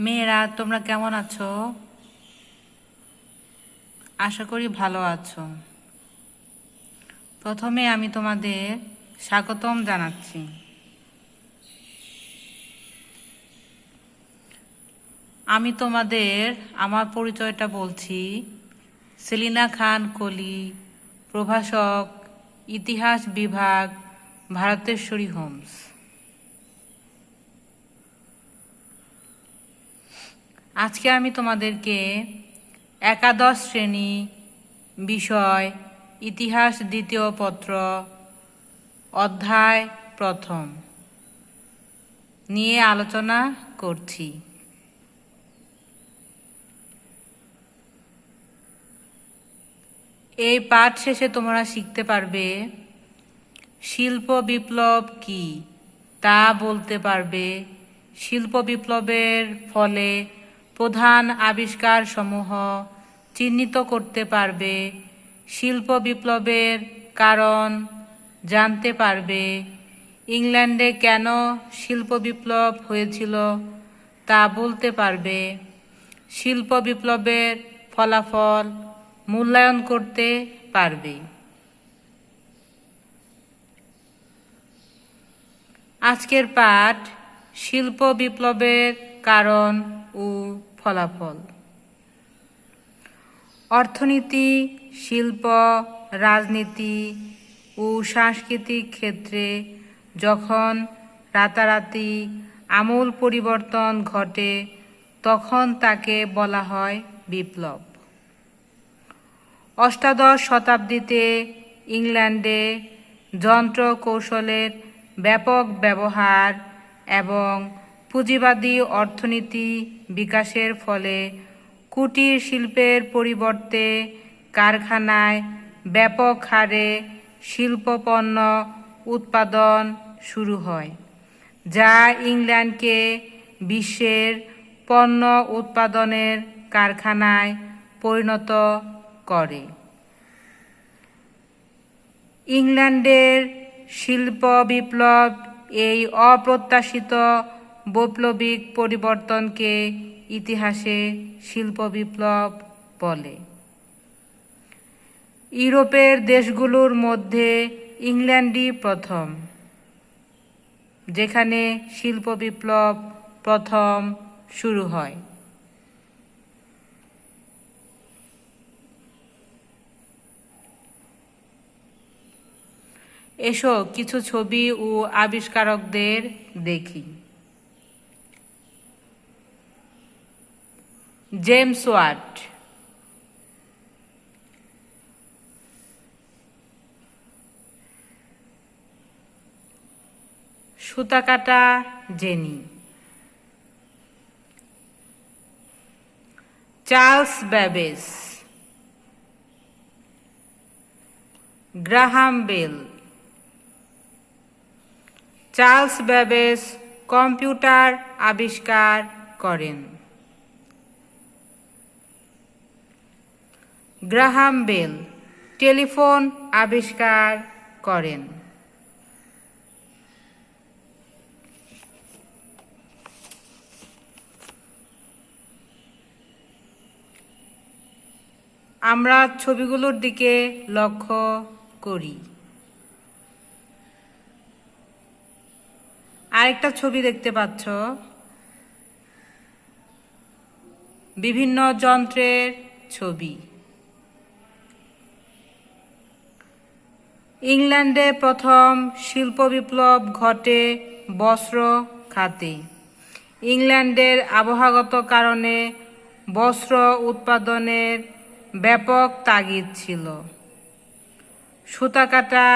মেয়েরা তোমরা কেমন আছো? আশা করি ভালো আছো। প্রথমে আমি তোমাদের স্বাগতম জানাচ্ছি। আমি তোমাদের আমার পরিচয়টা বলছি। সেলিনা খান কলি, প্রভাষক, ইতিহাস বিভাগ, ভারতেশ্বরী হোমস। আজকে আমি তোমাদেরকে একাদশ শ্রেণী বিষয় ইতিহাস দ্বিতীয় পত্র অধ্যায় প্রথম নিয়ে আলোচনা করছি। এই পাঠ শেষে তোমরা শিখতে পারবে শিল্প বিপ্লব কি তা বলতে পারবে, শিল্প বিপ্লবের ফলে প্রধান আবিষ্কার সমূহ চিহ্নিত করতে পারবে, শিল্প বিপ্লবের কারণ জানতে পারবে, ইংল্যান্ডে কেন শিল্প বিপ্লব হয়েছিল তা বলতে পারবে, শিল্প বিপ্লবের ফলাফল মূল্যায়ন করতে পারবে। আজকের পাঠ শিল্প বিপ্লবের কারণ ও ফলাফল। অর্থনীতি, শিল্প, রাজনীতি ও সাংস্কৃতিক ক্ষেত্রে যখন রাতারাতি আমূল পরিবর্তন ঘটে তখন তাকে বলা হয় বিপ্লব। অষ্টাদশ শতাব্দীতে ইংল্যান্ডে যন্ত্র কৌশলের ব্যাপক ব্যবহার এবং পুঁজিবাদী অর্থনীতি বিকাশের ফলে কুটির শিল্পের পরিবর্তে কারখানায় ব্যাপক হারে শিল্পপণ্য উৎপাদন শুরু হয়, যা ইংল্যান্ডকে বিশ্বের পণ্য উৎপাদনের কারখানায় পরিণত করে। ইংল্যান্ডের শিল্প বিপ্লব এই অপ্রত্যাশিত বৈপ্লবিক পরিবর্তনকে ইতিহাসে শিল্প বিপ্লব বলে। ইউরোপের দেশগুলোর মধ্যে ইংল্যান্ডই প্রথম যেখানে শিল্প বিপ্লব প্রথম শুরু হয়। এসো কিছু ছবি ও আবিষ্কারকদের দেখি। জেমস ওয়াট, সুতাকাটা jenny, Charles Babbage, Graham Bell. Charles Babbage computer আবিষ্কার করেন। গ্রাহাম বেল টেলিফোন আবিষ্কার করেন। আমরা ছবিগুলোর দিকে লক্ষ্য করি। আরেকটা ছবি দেখতে পাচ্ছ, বিভিন্ন যন্ত্রের ছবি। ইংল্যান্ডে প্রথম শিল্প বিপ্লব ঘটে বস্ত্র খাতে। ইংল্যান্ডের আবহাওয়াগত কারণে বস্ত্র উৎপাদনের ব্যাপক তাগিদ ছিল। সুতাকাটা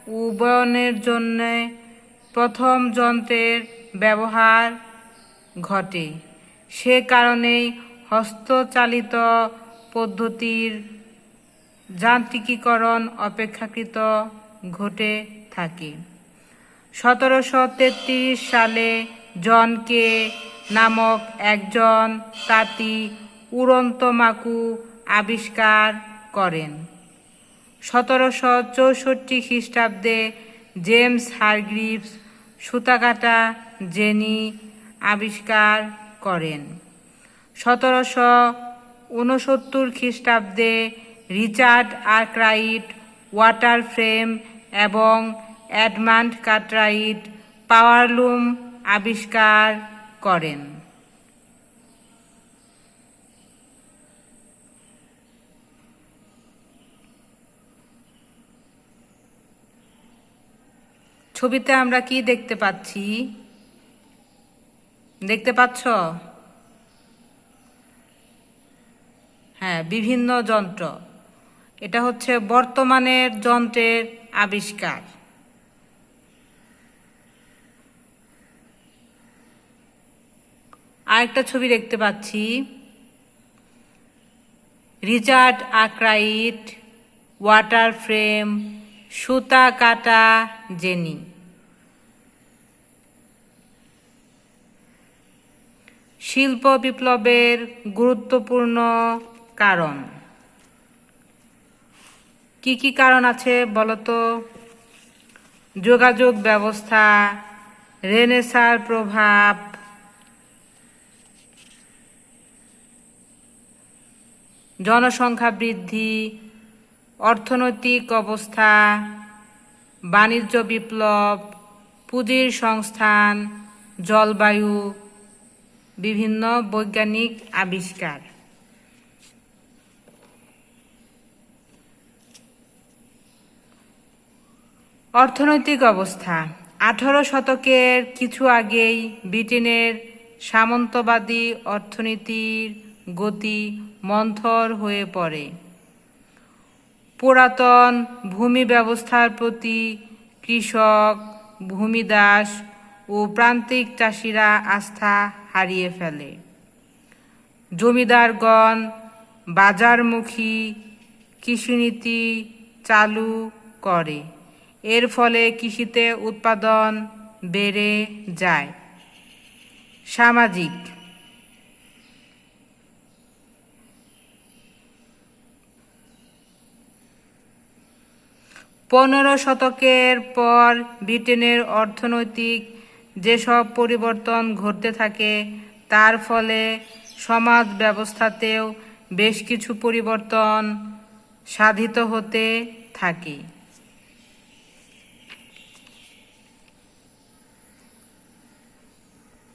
ও বয়নের জন্য প্রথম যন্ত্রের ব্যবহার ঘটে। সে কারণেই হস্তচালিত পদ্ধতির যান্ত্রিকীকরণ অপেক্ষাকৃত ঘটে থাকে। 1733 সালে জন কে নামক একজন তাঁতি উড়ন্ত মাকু আবিষ্কার করেন। 1764 খ্রিস্টাব্দে জেমস হারগ্রিভস সুতাকাটা জেনি আবিষ্কার করেন। 1769 খ্রিস্টাব্দে রিচার্ড আর্করাইট ওয়াটার ফ্রেম এবং এডমান্ড কার্টরাইট পাওয়ারলুম আবিষ্কার করেন। ছবিতে আমরা কি দেখতে পাচ্ছি? দেখতে পাচ্ছ? হ্যাঁ, বিভিন্ন যন্ত্র। এটা হচ্ছে বর্তমানের যন্ত্রের আবিষ্কার। আরেকটা ছবি দেখতে পাচ্ছি, রিচার্ড আর্করাইট ওয়াটার ফ্রেম সুতা কাটা জেনি। শিল্প বিপ্লবের গুরুত্বপূর্ণ কারণ কি কি কারণ আছে বলতো? যোগাযোগ ব্যবস্থা, রেনেসাঁর প্রভাব, জনসংখ্যা বৃদ্ধি, অর্থনৈতিক অবস্থা, বাণিজ্য বিপ্লব, পুঁজির সংস্থান, জলবায়ু, বিভিন্ন বৈজ্ঞানিক আবিষ্কার। অর্থনৈতিক অবস্থা 18 শতকের কিছু আগেই ব্রিটেনের সামন্তবাদী অর্থনীতির গতি মন্থর হয়ে পড়ে। পুরাতন ভূমি ব্যবস্থার প্রতি কৃষক, ভূমিদাস ও প্রান্তিক চাষিরা আস্থা হারিয়ে ফেলে। জমিদারগণ বাজারমুখী কৃষিনীতি চালু করে। এর ফলে কৃষিতে উৎপাদন বেড়ে যায়। সামাজিক 15 শতকের পর ব্রিটেনের অর্থনৈতিক যেসব পরিবর্তন ঘটতে থাকে তার ফলে সমাজ ব্যবস্থাতেও বেশ কিছু পরিবর্তন সাধিত হতে থাকে।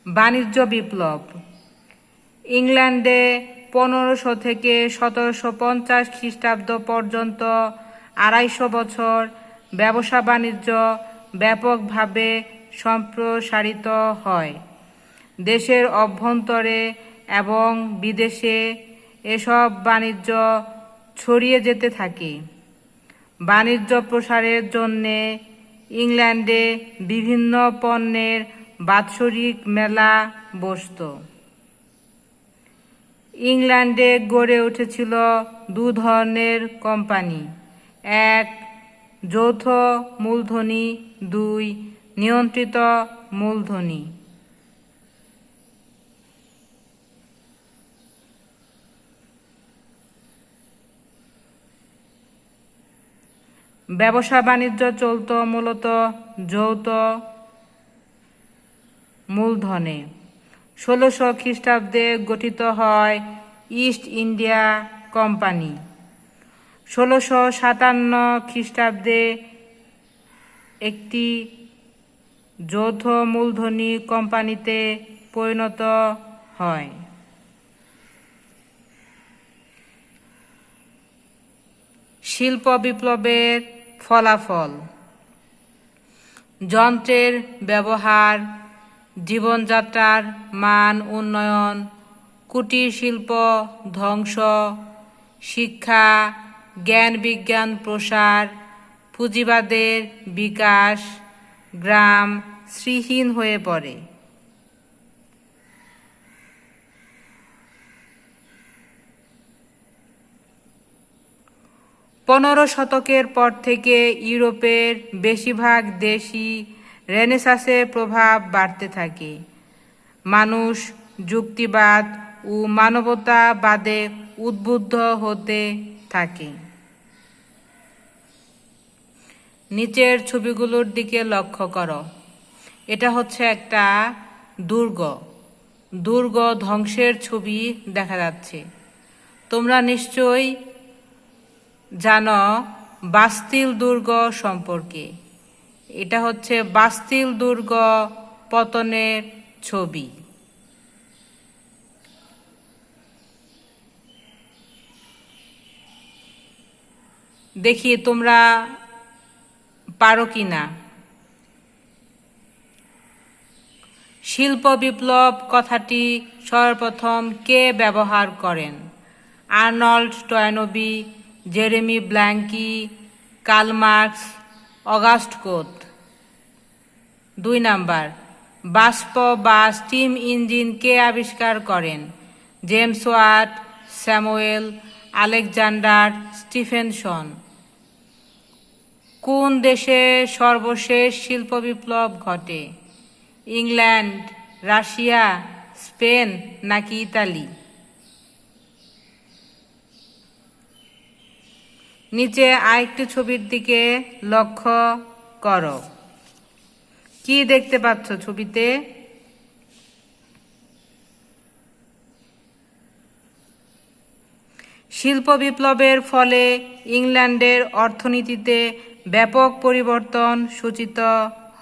বাণিজ্য বিপ্লব ইংল্যান্ডে 1500 থেকে 1750 খ্রিস্টাব্দ পর্যন্ত 250 বছর ব্যবসা বাণিজ্য ব্যাপকভাবে সম্প্রসারিত হয়। দেশের অভ্যন্তরে এবং বিদেশে এসব বাণিজ্য ছড়িয়ে যেতে থাকে। বাণিজ্য প্রসারের জন্যে ইংল্যান্ডে বিভিন্ন পণ্যের বাৎসরিক মেলা বসত। ইংল্যান্ডে গড়ে উঠেছিল দু ধরনের কোম্পানি, এক যৌথ মূলধনী, দুই নিয়ন্ত্রিত মূলধনী। ব্যবসা বাণিজ্য চলত মূলত যৌথ মূলধনে। 1600 খ্রিস্টাব্দে গঠিত হয় ইস্ট ইন্ডিয়া কোম্পানি। 1657 খ্রিস্টাব্দে একটি যৌথ মূলধনী কোম্পানিতে পরিণত হয়। শিল্প বিপ্লবের ফলাফল যন্ত্রের ব্যবহার, জীবনযাত্রার মান উন্নয়ন, কুটির শিল্প ধ্বংস, শিক্ষা জ্ঞান বিজ্ঞান প্রসার, পুঁজিবাদের বিকাশ, গ্রাম শ্রীহীন হয়ে পড়ে। পনেরো শতকের পর থেকে ইউরোপের বেশিরভাগ দেশই রেনেসাঁসের প্রভাব বাড়তে থাকে। মানুষ যুক্তিবাদ ও মানবতাবাদে উদ্বুদ্ধ হতে থাকে। নিচের ছবিগুলোর দিকে লক্ষ্য করো। এটা হচ্ছে একটা দুর্গ। দুর্গ ধ্বংসের ছবি দেখা যাচ্ছে। তোমরা নিশ্চয়ই জানো বাস্তিল দুর্গ সম্পর্কে। এটা হচ্ছে বাস্তিল দুর্গ পতনের ছবি। দেখি তোমরা পারো কিনা। শিল্প বিপ্লব কথাটি সর্বপ্রথম কে ব্যবহার করেন? Arnold Toynbee, Jeremy Blanqui, Karl Marx, August Comte. 2 number, বাষ্প বা স্টিম ইঞ্জিন কে আবিষ্কার করেন? James Watt, Samuel Alexander Stephenson. কোন দেশে সর্বশেষ শিল্প বিপ্লব ঘটে? ইংল্যান্ড, রাশিয়া, স্পেন নাকি ইতালি? নিচে আরেকটি ছবির দিকে লক্ষ্য করো। কি দেখতে পাচ্ছ ছবিতে? শিল্প বিপ্লবের ফলে ইংল্যান্ডের অর্থনীতিতে ব্যাপক পরিবর্তন সূচিত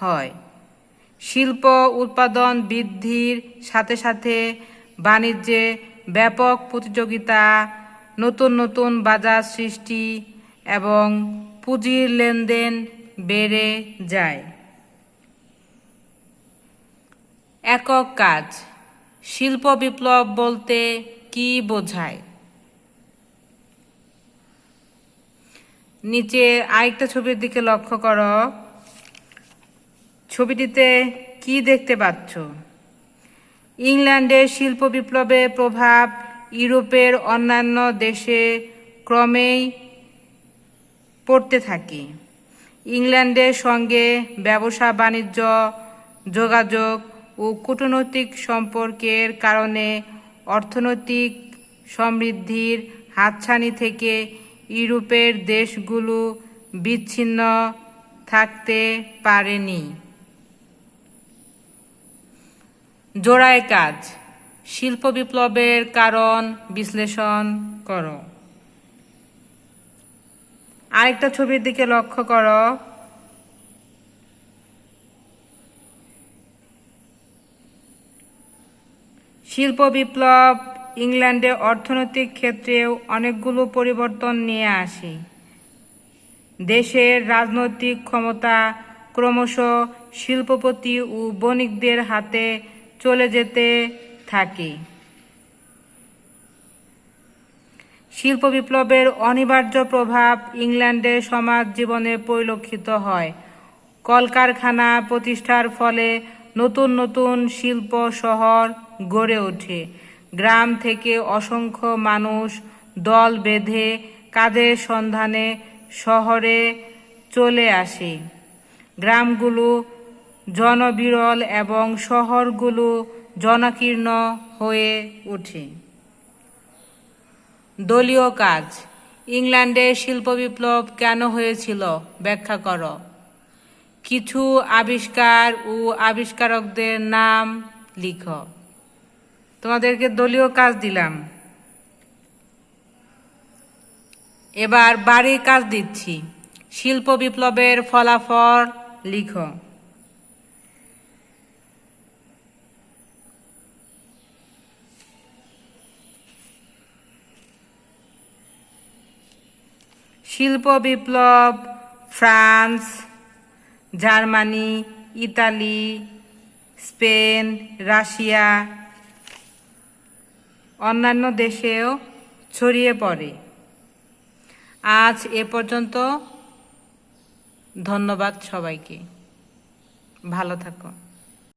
হয়। শিল্প উৎপাদন বৃদ্ধির সাথে সাথে বাণিজ্যে ব্যাপক প্রতিযোগিতা, নতুন নতুন বাজার সৃষ্টি এবং পুঁজির লেনদেন বেড়ে যায়। একক কাজ। শিল্প বিপ্লব বলতে কি বোঝায়? নিচে আরেকটা ছবির দিকে লক্ষ্য করো। ছবিটিতে কি দেখতে পাচ্ছ? ইংল্যান্ডের শিল্প বিপ্লবের প্রভাব ইউরোপের অন্যান্য দেশে ক্রমেই পড়তে থাকে। ইংল্যান্ডের সঙ্গে ব্যবসা বাণিজ্য, যোগাযোগ ও কূটনৈতিক সম্পর্কের কারণে অর্থনৈতিক সমৃদ্ধির হাতছানি থেকে ইউরোপের দেশগুলো বিচ্ছিন্ন থাকতে পারেনি। জোড়ায় কাজ। শিল্প বিপ্লবের কারণ বিশ্লেষণ করো। আরেকটা ছবির দিকে লক্ষ্য করো। শিল্প বিপ্লব ইংল্যান্ডে অর্থনৈতিক ক্ষেত্রেও অনেকগুলো পরিবর্তন নিয়ে আসে। দেশের রাজনৈতিক ক্ষমতা ক্রমশ শিল্পপতি ও বণিকদের হাতে চলে যেতে থাকে। শিল্প বিপ্লবের অনিবার্য প্রভাব ইংল্যান্ডের সমাজ জীবনে পরিলক্ষিত হয়। কলকারখানা প্রতিষ্ঠার ফলে নতুন নতুন শিল্প শহর গড়ে ওঠে। গ্রাম থেকে অসংখ্য মানুষ দল বেঁধে কাজের সন্ধানে শহরে চলে আসে। গ্রামগুলো জনবিরল এবং শহরগুলো জনাকীর্ণ হয়ে ওঠে। দলীয় কাজ। ইংল্যান্ডের শিল্প বিপ্লব কেন হয়েছিল ব্যাখ্যা করো। কিছু আবিষ্কার ও আবিষ্কারকদের নাম লিখো। তোমাদেরকে দলীয় কাজ দিলাম, এবার বাড়ির কাজ দিচ্ছি। শিল্প বিপ্লবের ফলাফল লিখো। শিল্প বিপ্লব France, Germany, Italy, Spain, Russia, অন্যান্য দেশেও ছড়িয়ে পড়ে। আজ এ পর্যন্ত। ধন্যবাদ সবাইকে। ভালো থাকো।